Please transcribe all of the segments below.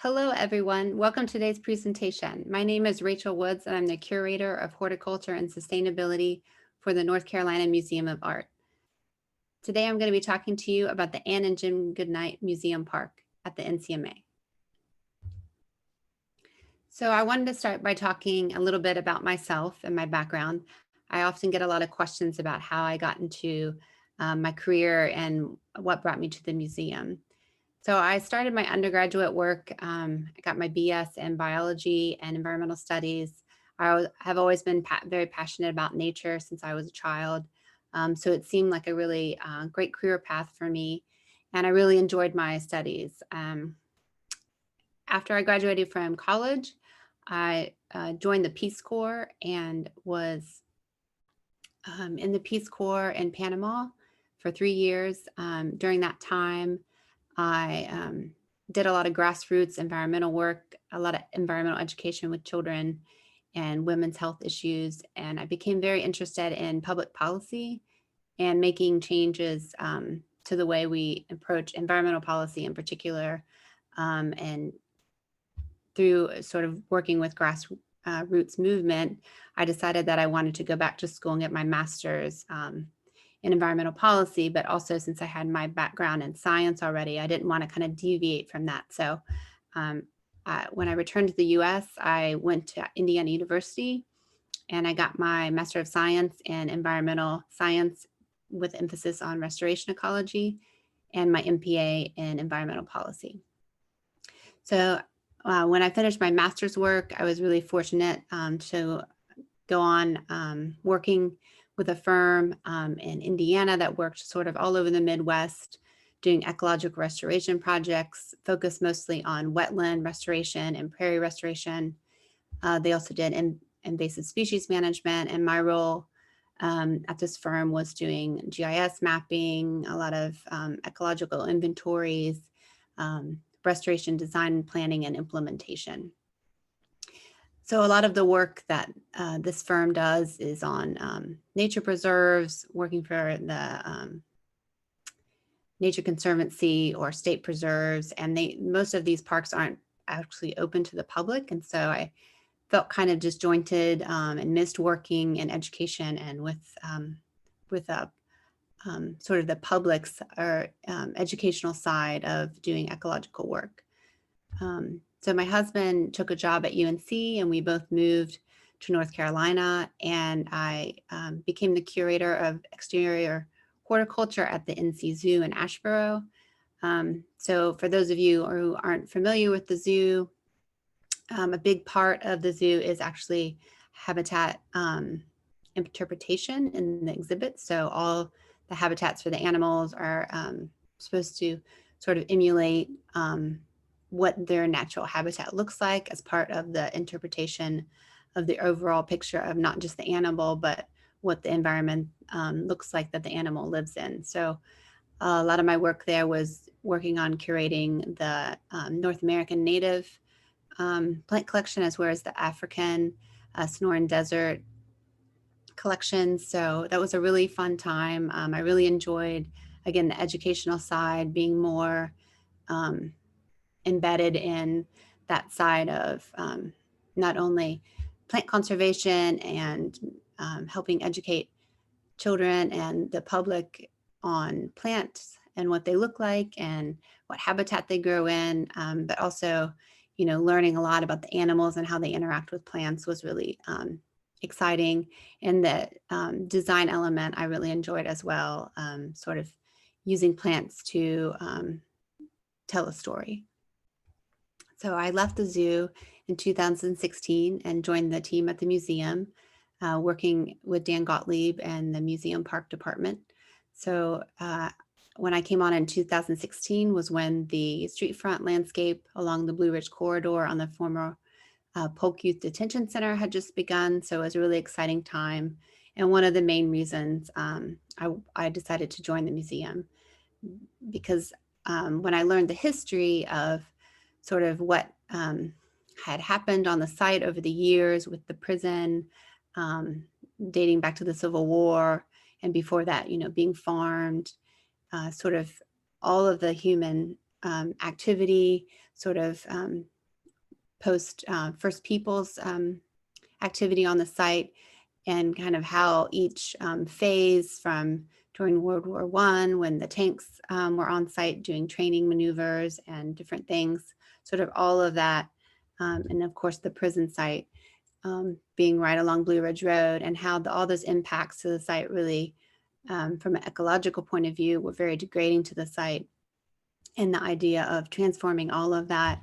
Hello, everyone. Welcome to today's presentation. My name is Rachel Woods, and I'm the curator of horticulture and sustainability for the North Carolina Museum of Art. Today, I'm going to be talking to you about the Ann and Jim Goodnight Museum Park at the NCMA. So I wanted to start by talking a little bit about myself and my background. I often get a lot of questions about how I got into my career and what brought me to the museum. So I started my undergraduate work. I got my BS in biology and environmental studies. Have always been very passionate about nature since I was a child. So it seemed like a really great career path for me. And I really enjoyed my studies. After I graduated from college, I joined the Peace Corps and was in the Peace Corps in Panama for 3 years. During that time, I did a lot of grassroots environmental work, a lot of environmental education with children and women's health issues. And I became very interested in public policy and making changes to the way we approach environmental policy in particular. And through sort of working with grassroots movement, I decided that I wanted to go back to school and get my master's in environmental policy, but also since I had my background in science already, I didn't want to kind of deviate from that. So when I returned to the US, I went to Indiana University and I got my Master of Science in Environmental Science with emphasis on restoration ecology and my MPA in environmental policy. So when I finished my master's work, I was really fortunate to go on working with a firm in Indiana that worked sort of all over the Midwest, doing ecological restoration projects, focused mostly on wetland restoration and prairie restoration. They also did invasive species management, and my role at this firm was doing GIS mapping, a lot of ecological inventories, restoration design, planning, and implementation. So a lot of the work that this firm does is on nature preserves, working for the Nature Conservancy or state preserves, and most of these parks aren't actually open to the public. And so I felt kind of disjointed and missed working in education and with sort of the public's or educational side of doing ecological work. So my husband took a job at UNC and we both moved to North Carolina, and I became the curator of exterior horticulture at the NC Zoo in Asheboro. So for those of you who aren't familiar with the zoo, a big part of the zoo is actually habitat interpretation in the exhibit. So all the habitats for the animals are supposed to sort of emulate what their natural habitat looks like as part of the interpretation of the overall picture of not just the animal, but what the environment looks like that the animal lives in. So a lot of my work there was working on curating the North American native plant collection, as well as the African Sonoran Desert collection. So that was a really fun time. I really enjoyed, again, the educational side, being more embedded in that side of not only plant conservation and helping educate children and the public on plants and what they look like and what habitat they grow in, but also, you know, learning a lot about the animals and how they interact with plants was really exciting. And the design element I really enjoyed as well, sort of using plants to tell a story. So I left the zoo in 2016 and joined the team at the museum, working with Dan Gottlieb and the museum park department. So when I came on in 2016 was when the street front landscape along the Blue Ridge Corridor on the former Polk Youth Detention Center had just begun. So it was a really exciting time. And one of the main reasons I decided to join the museum, because when I learned the history of sort of what had happened on the site over the years with the prison, dating back to the Civil War, and before that, you know, being farmed, sort of all of the human activity, sort of First Peoples activity on the site, and kind of how each phase from during World War I, when the tanks were on site doing training maneuvers and different things, sort of all of that. And of course, the prison site being right along Blue Ridge Road, and how all those impacts to the site really, from an ecological point of view, were very degrading to the site. And the idea of transforming all of that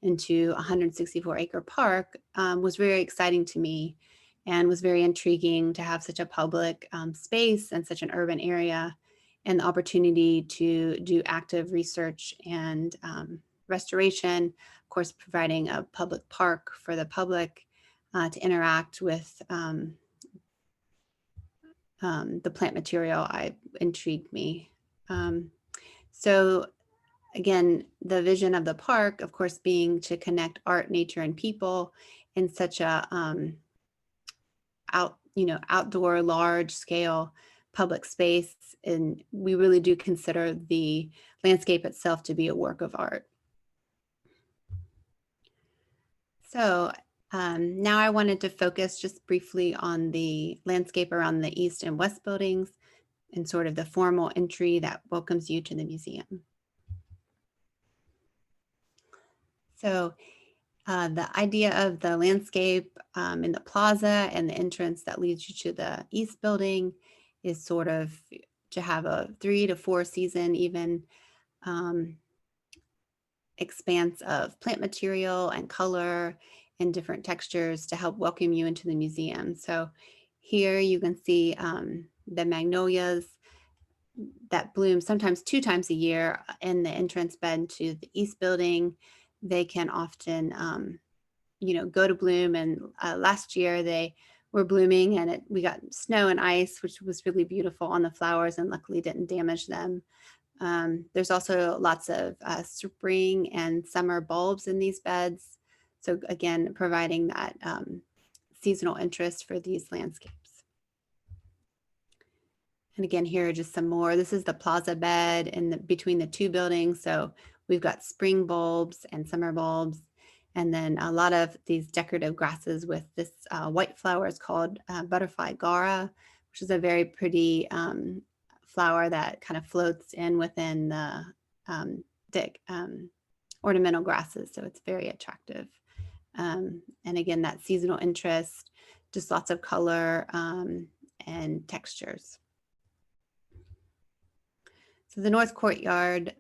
into a 164-acre park was very exciting to me, and was very intriguing to have such a public space and such an urban area, and the opportunity to do active research and restoration, of course, providing a public park for the public to interact with the plant material. Intrigued me. So again, the vision of the park, of course, being to connect art, nature, and people in such a outdoor, large scale public space. And we really do consider the landscape itself to be a work of art. So now I wanted to focus just briefly on the landscape around the east and west buildings, and sort of the formal entry that welcomes you to the museum. So the idea of the landscape in the plaza and the entrance that leads you to the east building is sort of to have a 3 to 4 season even expanse of plant material and color and different textures to help welcome you into the museum. So here you can see the Magnolias that bloom sometimes 2 times a year in the entrance bed to the east building. They can often, go to bloom. And last year they were blooming, and we got snow and ice, which was really beautiful on the flowers, and luckily didn't damage them. There's also lots of spring and summer bulbs in these beds. So again, providing that seasonal interest for these landscapes. And again, here are just some more. This is the plaza bed between the 2 buildings. So we've got spring bulbs and summer bulbs, and then a lot of these decorative grasses with this white flower is called butterfly gara, which is a very pretty flower that kind of floats in within the ornamental grasses. So it's very attractive. And again, that seasonal interest, just lots of color and textures. So the North Courtyard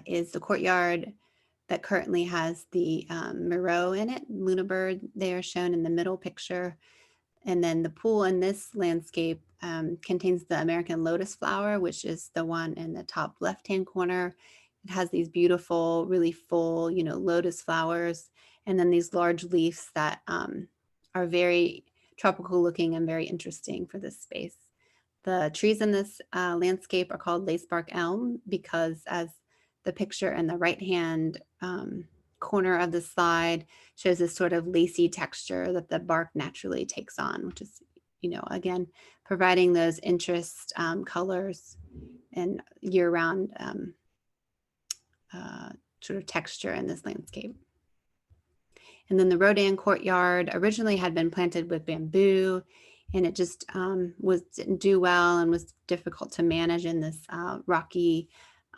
is the courtyard that currently has the Miro in it, Luna bird. They are shown in the middle picture. And then the pool in this landscape contains the American lotus flower, which is the one in the top left-hand corner. It has these beautiful, really full, lotus flowers, and then these large leaves that are very tropical looking and very interesting for this space. The trees in this landscape are called lacebark elm because, as the picture in the right-hand corner of the slide shows, this sort of lacy texture that the bark naturally takes on, which is, again, providing those interest colors and year-round sort of texture in this landscape. And then the Rodan Courtyard originally had been planted with bamboo, and it just didn't do well and was difficult to manage in this rocky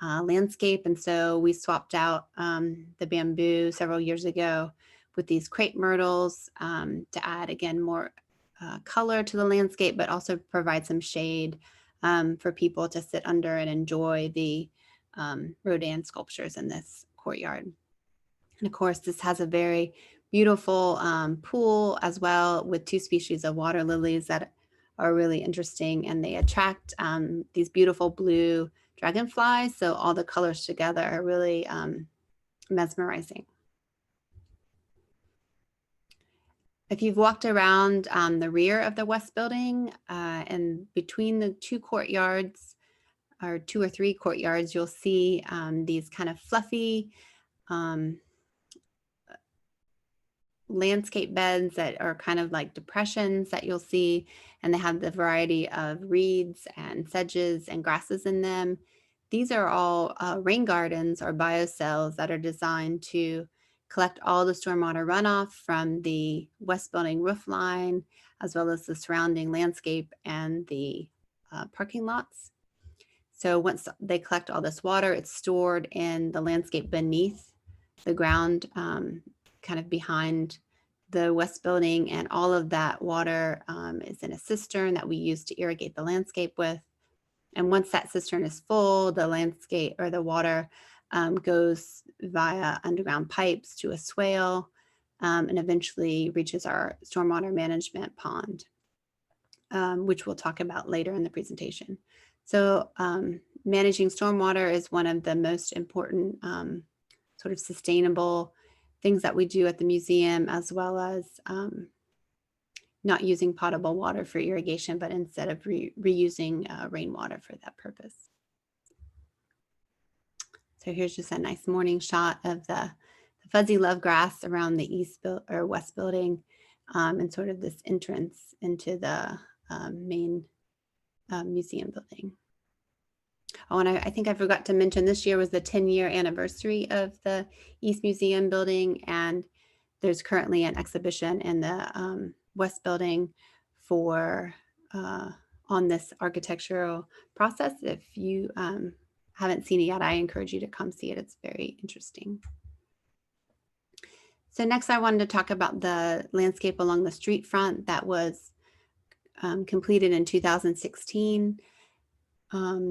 landscape. And so we swapped out the bamboo several years ago with these crepe myrtles to add, again, more color to the landscape, but also provide some shade for people to sit under and enjoy the Rodan sculptures in this courtyard. And of course, this has a very beautiful pool as well, with 2 species of water lilies that are really interesting, and they attract these beautiful blue dragonflies. So all the colors together are really mesmerizing. If you've walked around the rear of the West Building and between the 2 courtyards, or 2 or 3 courtyards, you'll see these kind of fluffy landscape beds that are kind of like depressions that you'll see, and they have the variety of reeds and sedges and grasses in them. these are all rain gardens or biocells that are designed to collect all the stormwater runoff from the west building roof line, as well as the surrounding landscape and the parking lots. So once they collect all this water, it's stored in the landscape beneath the ground, kind of behind the west building, and all of that water is in a cistern that we use to irrigate the landscape with. And once that cistern is full, the landscape or the water goes via underground pipes to a swale and eventually reaches our stormwater management pond, which we'll talk about later in the presentation. So managing stormwater is one of the most important sort of sustainable things that we do at the museum, as well as not using potable water for irrigation, but instead of reusing rainwater for that purpose. So here's just a nice morning shot of the fuzzy love grass around the west building, and sort of this entrance into the main museum building. Oh, and I think I forgot to mention this year was the 10-year anniversary of the East Museum building, and there's currently an exhibition in the West building for on this architectural process. If you haven't seen it yet, I encourage you to come see it. It's very interesting. So next I wanted to talk about the landscape along the street front that was completed in 2016.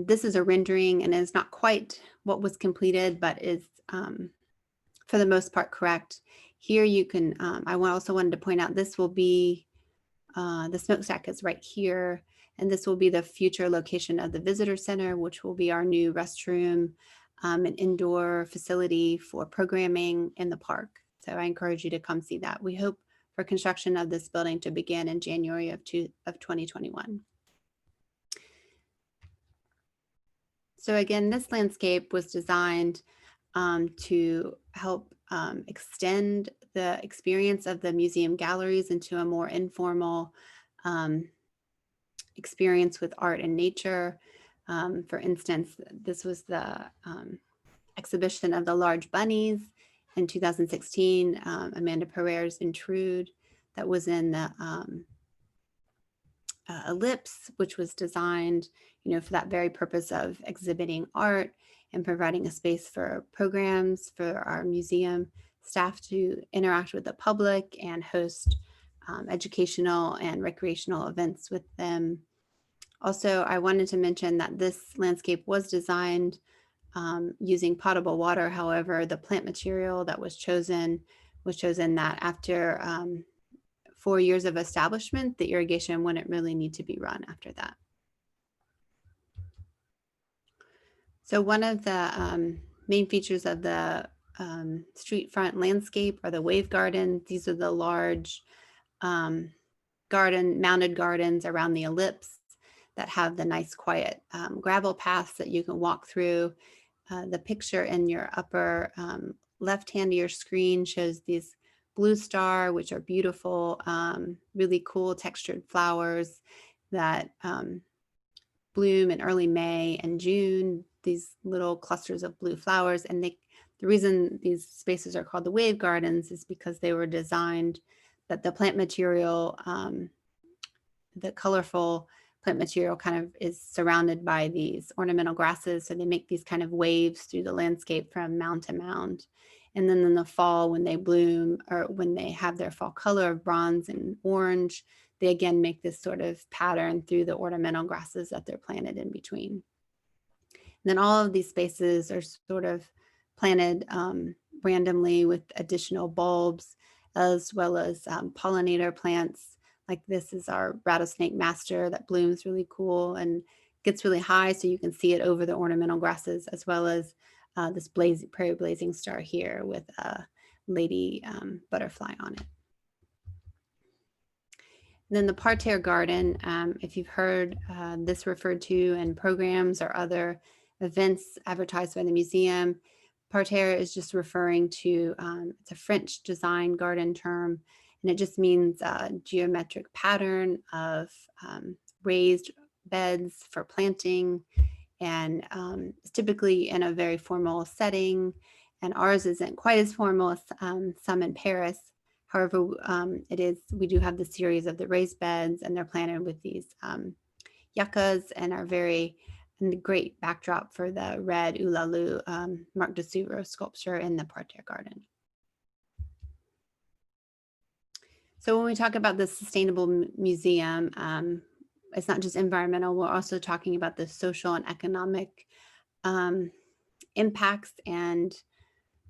This is a rendering and is not quite what was completed, but is for the most part correct. Here you can, I also wanted to point out this will be, the smokestack is right here, and this will be the future location of the visitor center, which will be our new restroom, an indoor facility for programming in the park. So I encourage you to come see that. We hope for construction of this building to begin in January of 2021. So again, this landscape was designed to help extend the experience of the museum galleries into a more informal experience with art and nature. For instance, this was the exhibition of the large bunnies in 2016, Amanda Pereira's Intrude, that was in the Ellipse, which was designed, for that very purpose of exhibiting art and providing a space for programs for our museum staff to interact with the public and host educational and recreational events with them. Also, I wanted to mention that this landscape was designed using potable water. However, the plant material that was chosen that after 4 years of establishment, the irrigation wouldn't really need to be run after that. So one of the main features of the street front landscape are the wave gardens. These are the large mounded gardens around the ellipse that have the nice quiet gravel paths that you can walk through. The picture in your upper left hand of your screen shows these blue star, which are beautiful, really cool textured flowers that bloom in early May and June, these little clusters of blue flowers. And the reason these spaces are called the wave gardens is because they were designed that the plant material, the colorful plant material kind of is surrounded by these ornamental grasses. So they make these kind of waves through the landscape from mound to mound. And then in the fall, when they bloom, or when they have their fall color of bronze and orange, they again make this sort of pattern through the ornamental grasses that they're planted in between. And then all of these spaces are sort of planted randomly with additional bulbs, as well as pollinator plants. Like this is our rattlesnake master that blooms really cool and gets really high so you can see it over the ornamental grasses, as well as this prairie blazing star here with a lady butterfly on it. And then the Partier Garden, if you've heard this referred to in programs or other events advertised by the museum, Partier is just referring to, it's a French design garden term, and it just means a geometric pattern of raised beds for planting and it's typically in a very formal setting, and ours isn't quite as formal as some in Paris. However, we do have the series of the raised beds, and they're planted with these yuccas, and are very great backdrop for the red Ulalu Marc de Suvre sculpture in the Partier Garden. So when we talk about the sustainable museum, it's not just environmental, we're also talking about the social and economic impacts and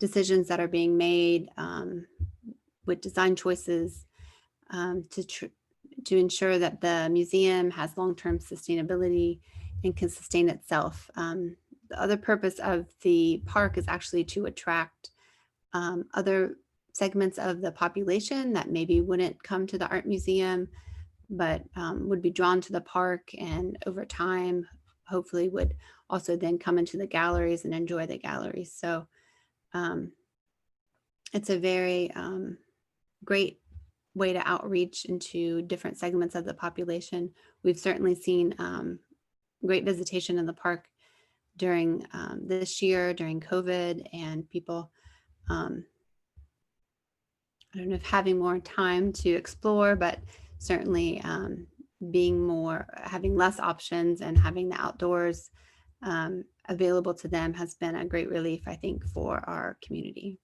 decisions that are being made with design choices to ensure that the museum has long-term sustainability and can sustain itself. The other purpose of the park is actually to attract other segments of the population that maybe wouldn't come to the art museum, but would be drawn to the park, and over time, hopefully would also then come into the galleries and enjoy the galleries. So it's a very great way to outreach into different segments of the population. We've certainly seen great visitation in the park during this year, during COVID, and people, I don't know if having more time to explore, but certainly having less options and having the outdoors available to them has been a great relief, I think, for our community.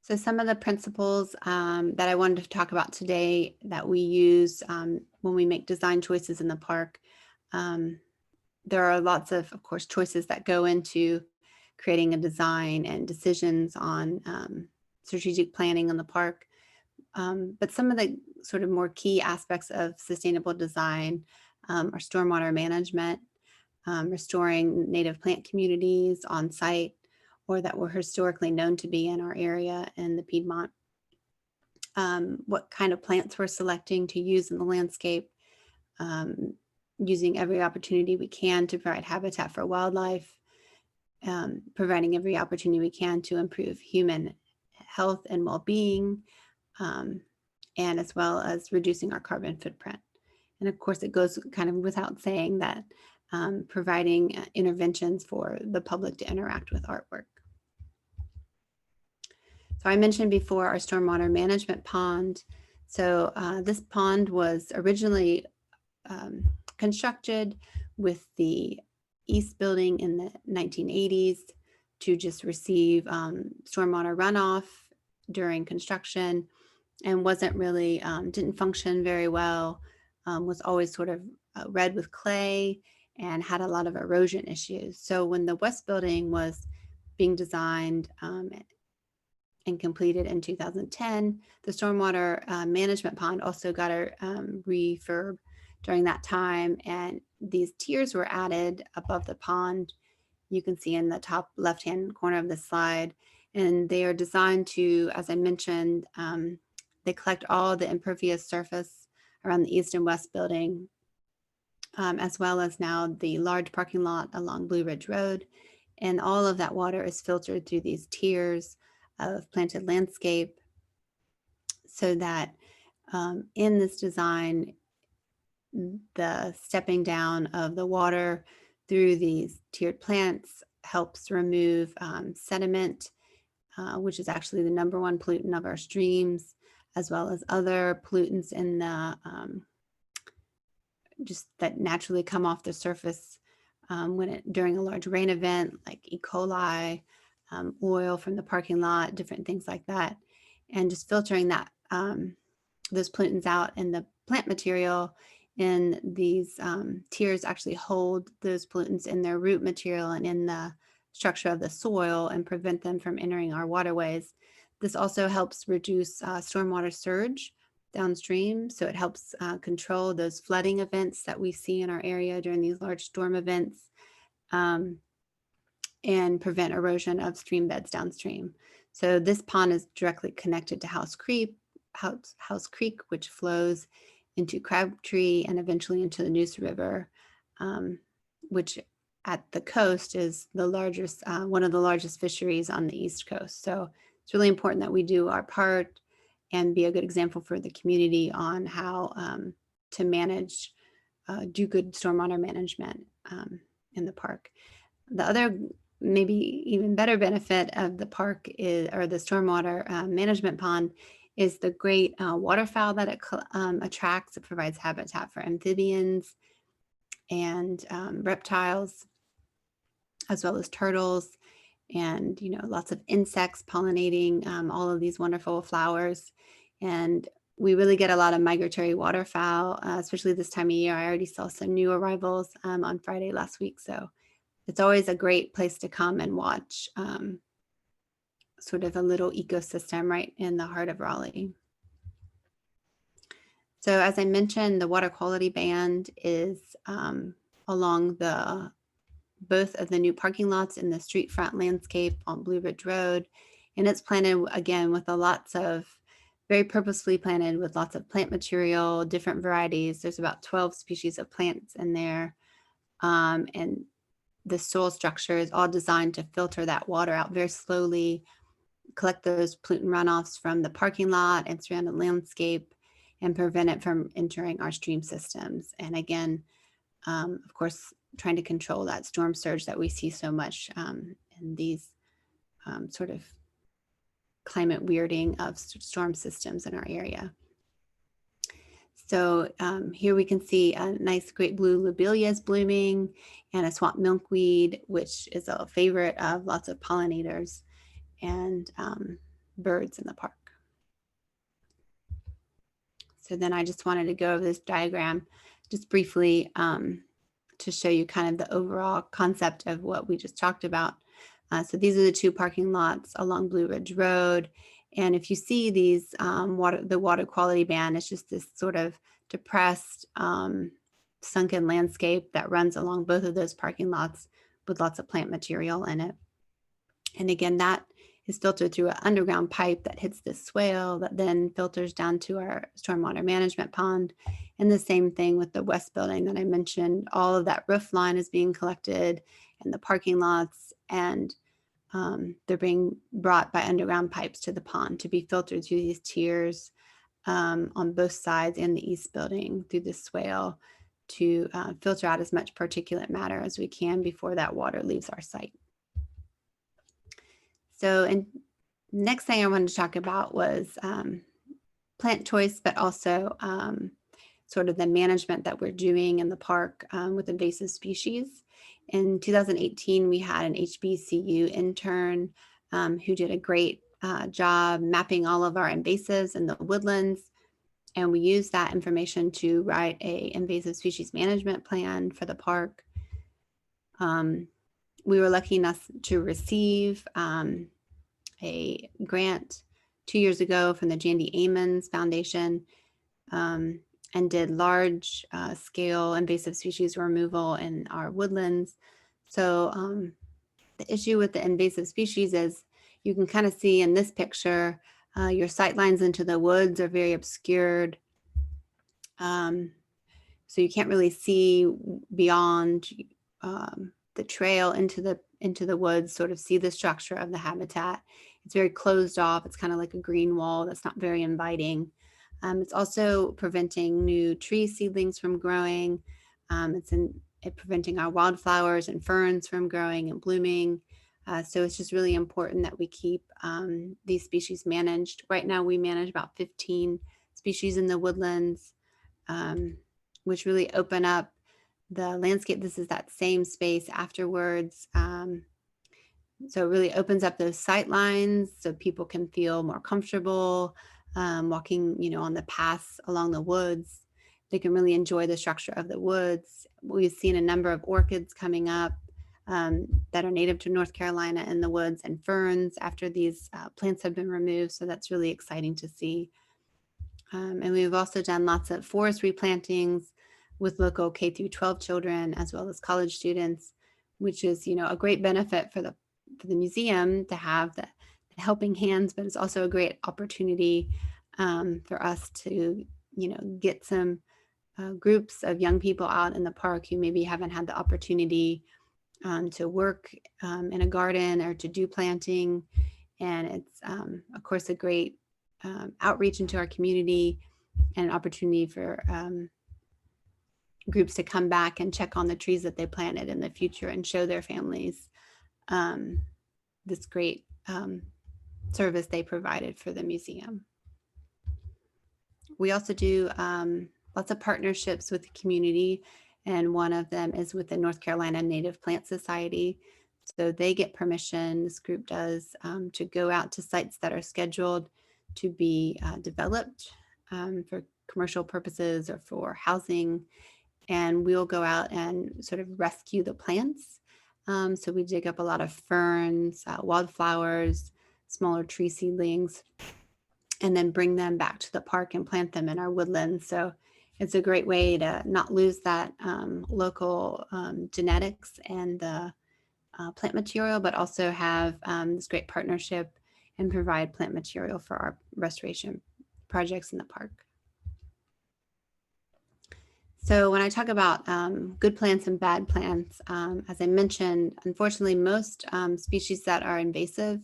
So some of the principles that I wanted to talk about today that we use when we make design choices in the park. There are lots of course, choices that go into creating a design and decisions on strategic planning in the park. But some of the sort of more key aspects of sustainable design are stormwater management, restoring native plant communities on site, or that were historically known to be in our area in the Piedmont. What kind of plants we're selecting to use in the landscape, using every opportunity we can to provide habitat for wildlife, providing every opportunity we can to improve human health and well-being, and as well as reducing our carbon footprint. And of course, it goes kind of without saying that providing interventions for the public to interact with artwork. So I mentioned before our stormwater management pond. So this pond was originally constructed with the East Building in the 1980s to just receive stormwater runoff during construction, and wasn't really, didn't function very well, was always sort of red with clay and had a lot of erosion issues. So when the West Building was being designed and completed in 2010, the stormwater management pond also got a refurb during that time, and these tiers were added above the pond. You can see in the top left-hand corner of the slide, and they are designed to, as I mentioned, they collect all the impervious surface around the East and West Building, as well as now the large parking lot along Blue Ridge Road, and all of that water is filtered through these tiers of planted landscape, so that in this design, the stepping down of the water through these tiered plants helps remove sediment, which is actually the #1 pollutant of our streams, as well as other pollutants in the just that naturally come off the surface during a large rain event, like E. coli, oil from the parking lot, different things like that, and just filtering that those pollutants out. And the plant material in these tiers actually hold those pollutants in their root material and in the structure of the soil and prevent them from entering our waterways. This also helps reduce stormwater surge downstream, so it helps control those flooding events that we see in our area during these large storm events, and prevent erosion of stream beds downstream. So this pond is directly connected to House Creek, which flows into Crabtree and eventually into the Neuse River, which at the coast is the largest, one of the largest fisheries on the East Coast. So it's really important that we do our part and be a good example for the community on how to manage do good stormwater management in the park. The other maybe even better benefit of the park is, or the stormwater management pond, is the great waterfowl that it attracts. It provides habitat for amphibians and reptiles, as well as turtles, and lots of insects pollinating all of these wonderful flowers. And we really get a lot of migratory waterfowl, especially this time of year. I already saw some new arrivals on Friday last week, so it's always a great place to come and watch sort of a little ecosystem right in the heart of Raleigh. So as I mentioned, the water quality band is along both of the new parking lots in the street front landscape on Blue Ridge Road. And it's planted again with very purposefully planted with lots of plant material, different varieties. There's about 12 species of plants in there. And the soil structure is all designed to filter that water out very slowly, collect those pollutant runoffs from the parking lot and surrounding landscape, and prevent it from entering our stream systems. And again, of course, trying to control that storm surge that we see so much in these sort of climate weirding of storm systems in our area. So here we can see a nice great blue lobelias blooming, and a swamp milkweed, which is a favorite of lots of pollinators and birds in the park. So then I just wanted to go over this diagram just briefly to show you kind of the overall concept of what we just talked about. So these are the two parking lots along Blue Ridge Road. And if you see these, the water quality band, it's just this sort of depressed, sunken landscape that runs along both of those parking lots with lots of plant material in it. And again, that is filtered through an underground pipe that hits this swale that then filters down to our stormwater management pond. And the same thing with the west building that I mentioned. All of that roof line is being collected in the parking lots, and they're being brought by underground pipes to the pond to be filtered through these tiers on both sides in the east building through the swale to filter out as much particulate matter as we can before that water leaves our site. So, and next thing I wanted to talk about was plant choice, but also sort of the management that we're doing in the park with invasive species. In 2018, we had an HBCU intern who did a great job mapping all of our invasives in the woodlands. And we used that information to write a invasive species management plan for the park. We were lucky enough to receive a grant 2 years ago from the Jandy Amons Foundation and did large scale invasive species removal in our woodlands. So the issue with the invasive species is you can kind of see in this picture, your sight lines into the woods are very obscured. So you can't really see beyond the trail into the woods, sort of see the structure of the habitat. It's very closed off. It's kind of like a green wall that's not very inviting. It's also preventing new tree seedlings from growing. It's preventing our wildflowers and ferns from growing and blooming. So it's just really important that we keep these species managed. Right now, we manage about 15 species in the woodlands, which really open up the landscape. This is that same space afterwards. So it really opens up those sight lines so people can feel more comfortable walking, on the paths along the woods. They can really enjoy the structure of the woods. We've seen a number of orchids coming up that are native to North Carolina in the woods, and ferns after these plants have been removed. So that's really exciting to see. And we've also done lots of forest replantings with local K through 12 children, as well as college students, which is, a great benefit for the museum to have the helping hands, but it's also a great opportunity for us to, get some groups of young people out in the park who maybe haven't had the opportunity to work in a garden or to do planting. And it's, of course, a great outreach into our community and an opportunity for groups to come back and check on the trees that they planted in the future and show their families this great service they provided for the museum. We also do lots of partnerships with the community, and one of them is with the North Carolina Native Plant Society. So they get permission, this group does, to go out to sites that are scheduled to be developed for commercial purposes or for housing. And we'll go out and sort of rescue the plants. So we dig up a lot of ferns, wildflowers, smaller tree seedlings, and then bring them back to the park and plant them in our woodlands. So it's a great way to not lose that local genetics and the plant material, but also have this great partnership and provide plant material for our restoration projects in the park. So when I talk about good plants and bad plants, as I mentioned, unfortunately, most species that are invasive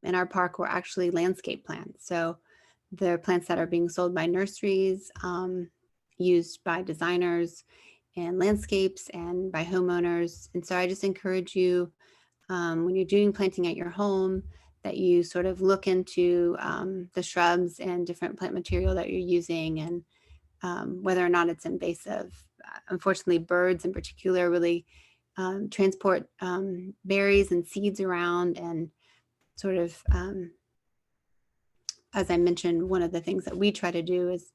in our park were actually landscape plants. So they're plants that are being sold by nurseries, used by designers and landscapes and by homeowners. And so I just encourage you, when you're doing planting at your home, that you sort of look into the shrubs and different plant material that you're using and whether or not it's invasive. Unfortunately, birds in particular really transport berries and seeds around, and sort of, as I mentioned, one of the things that we try to do is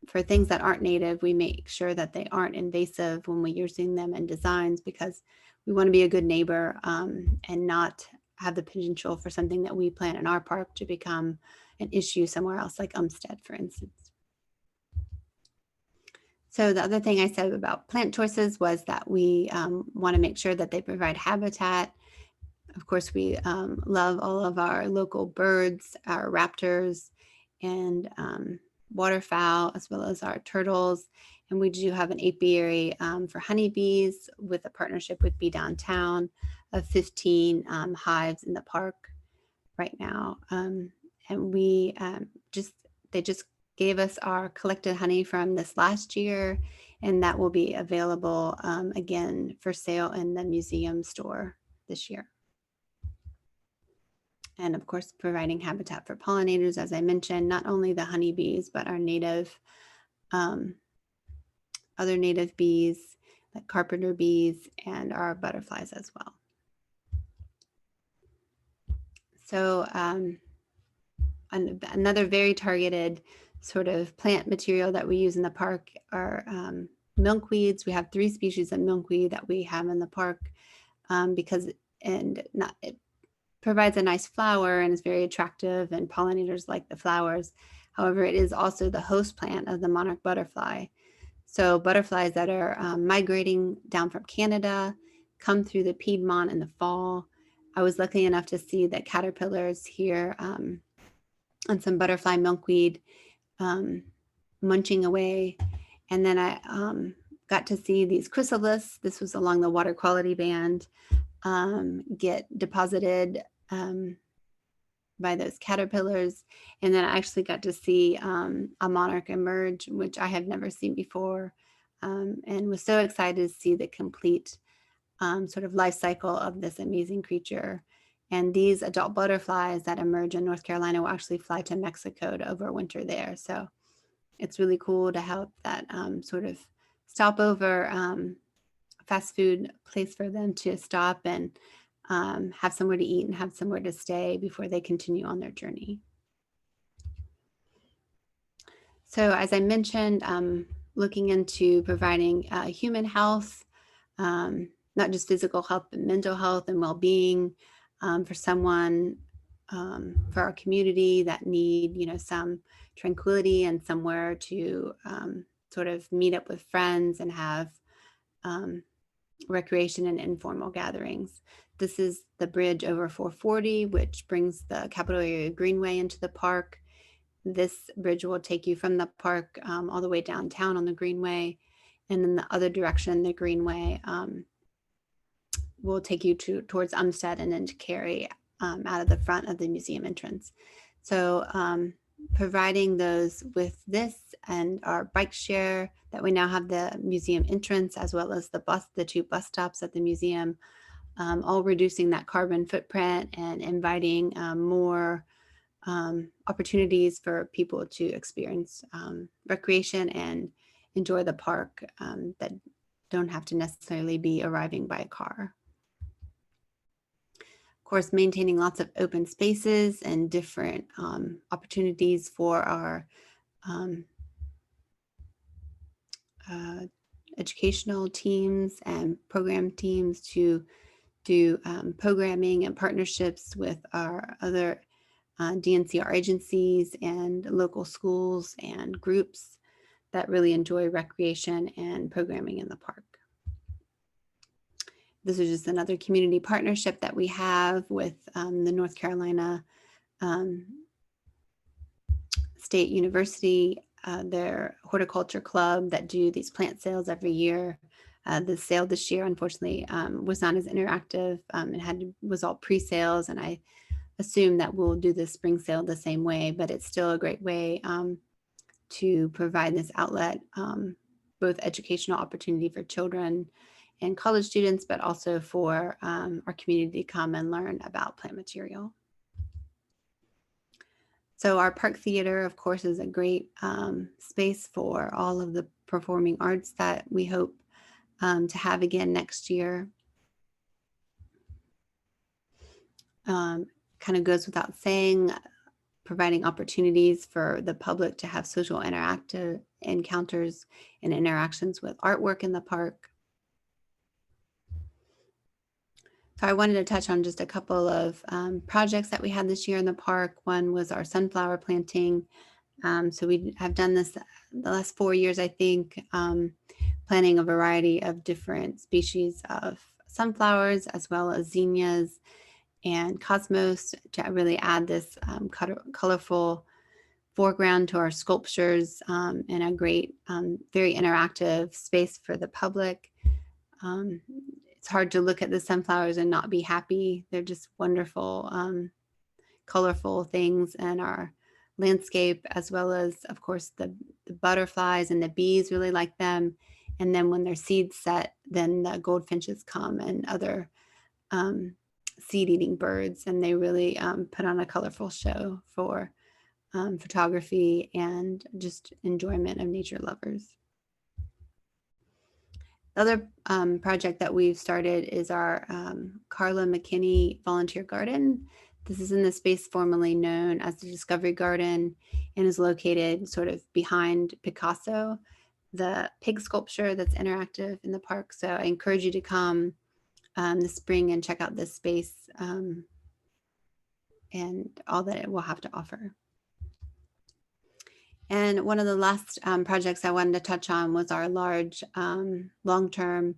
for things that aren't native, we make sure that they aren't invasive when we're using them in designs, because we want to be a good neighbor and not have the potential for something that we plant in our park to become an issue somewhere else, like Umstead, for instance. So the other thing I said about plant choices was that we want to make sure that they provide habitat. Of course, we love all of our local birds, our raptors, and waterfowl, as well as our turtles. And we do have an apiary for honeybees with a partnership with Bee Downtown of 15 hives in the park right now. And we they just gave us our collected honey from this last year, and that will be available again for sale in the museum store this year. And of course, providing habitat for pollinators, as I mentioned, not only the honeybees, but our native, other native bees, like carpenter bees, and our butterflies as well. So another very targeted sort of plant material that we use in the park are milkweeds. We have 3 species of milkweed that we have in the park because it provides a nice flower and is very attractive, and pollinators like the flowers. However, it is also the host plant of the monarch butterfly. So butterflies that are migrating down from Canada come through the Piedmont in the fall. I was lucky enough to see the caterpillars here on some butterfly milkweed munching away. And then I got to see these chrysalis. This was along the water quality band, get deposited by those caterpillars. And then I actually got to see a monarch emerge, which I have never seen before, and was so excited to see the complete sort of life cycle of this amazing creature. And these adult butterflies that emerge in North Carolina will actually fly to Mexico to overwinter there. So it's really cool to have that sort of stopover fast food place for them to stop and have somewhere to eat and have somewhere to stay before they continue on their journey. So as I mentioned, looking into providing human health, not just physical health, but mental health and well-being for someone, for our community that need, some tranquility and somewhere to sort of meet up with friends and have recreation and informal gatherings. This is the bridge over 440, which brings the Capitol Area Greenway into the park. This bridge will take you from the park all the way downtown on the Greenway, and then the other direction, the Greenway, will take you towards Umstead and then to Cary out of the front of the museum entrance. So providing those with this and our bike share that we now have the museum entrance, as well as the two bus stops at the museum, all reducing that carbon footprint and inviting more opportunities for people to experience recreation and enjoy the park that don't have to necessarily be arriving by car. Of course, maintaining lots of open spaces and different opportunities for our educational teams and program teams to do programming and partnerships with our other DNCR agencies and local schools and groups that really enjoy recreation and programming in the park. This is just another community partnership that we have with the North Carolina State University, their horticulture club that do these plant sales every year. The sale this year, unfortunately, was not as interactive. It was all pre-sales, and I assume that we'll do the spring sale the same way, but it's still a great way to provide this outlet, both educational opportunity for children and college students, but also for our community to come and learn about plant material. So our park theater, of course, is a great space for all of the performing arts that we hope to have again next year. Kind of goes without saying, providing opportunities for the public to have social interactive encounters and interactions with artwork in the park. So I wanted to touch on just a couple of projects that we had this year in the park. One was our sunflower planting. So we have done this the last 4 years, I think, planting a variety of different species of sunflowers, as well as zinnias and cosmos, to really add this colorful foreground to our sculptures, and a great, very interactive space for the public. It's hard to look at the sunflowers and not be happy. They're just wonderful, colorful things in our landscape, as well as, of course, the butterflies and the bees really like them. And then when their seeds set, then the goldfinches come and other seed-eating birds, and they really put on a colorful show for photography and just enjoyment of nature lovers. The other project that we've started is our Carla McKinnon Volunteer Garden. This is in the space formerly known as the Discovery Garden and is located sort of behind Picasso, the pig sculpture that's interactive in the park. So I encourage you to come this spring and check out this space and all that it will have to offer. And one of the last projects I wanted to touch on was our large long-term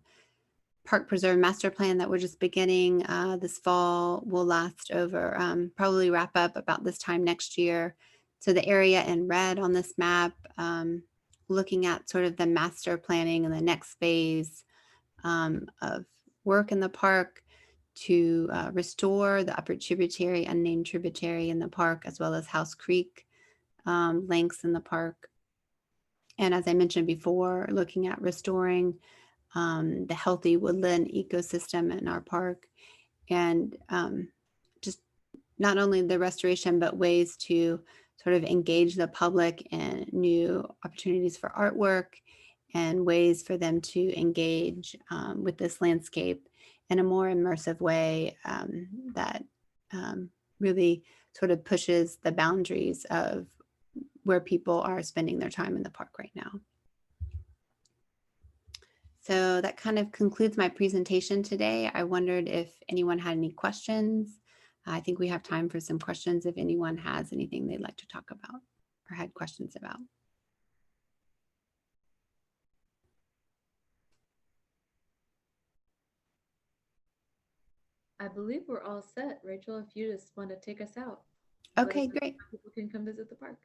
park preserve master plan that we're just beginning this fall. Will last over, probably wrap up about this time next year. So the area in red on this map, looking at sort of the master planning and the next phase of work in the park to restore the upper tributary, unnamed tributary in the park, as well as House Creek lengths in the park. And as I mentioned before, looking at restoring the healthy woodland ecosystem in our park, and just not only the restoration, but ways to sort of engage the public in new opportunities for artwork and ways for them to engage with this landscape in a more immersive way that really sort of pushes the boundaries of where people are spending their time in the park right now. So that kind of concludes my presentation today. I wondered if anyone had any questions. I think we have time for some questions if anyone has anything they'd like to talk about or had questions about. I believe we're all set. Rachel, if you just want to take us out. Okay, great. People can come visit the park.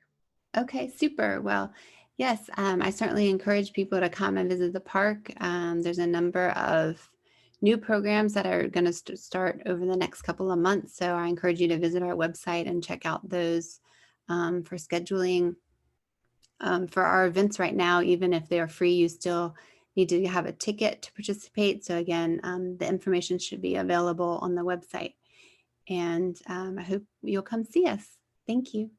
Okay, super. Well, yes, I certainly encourage people to come and visit the park. There's a number of new programs that are going to start over the next couple of months. So I encourage you to visit our website and check out those for scheduling. For our events right now, even if they are free, you still need to have a ticket to participate. So again, the information should be available on the website. And I hope you'll come see us. Thank you.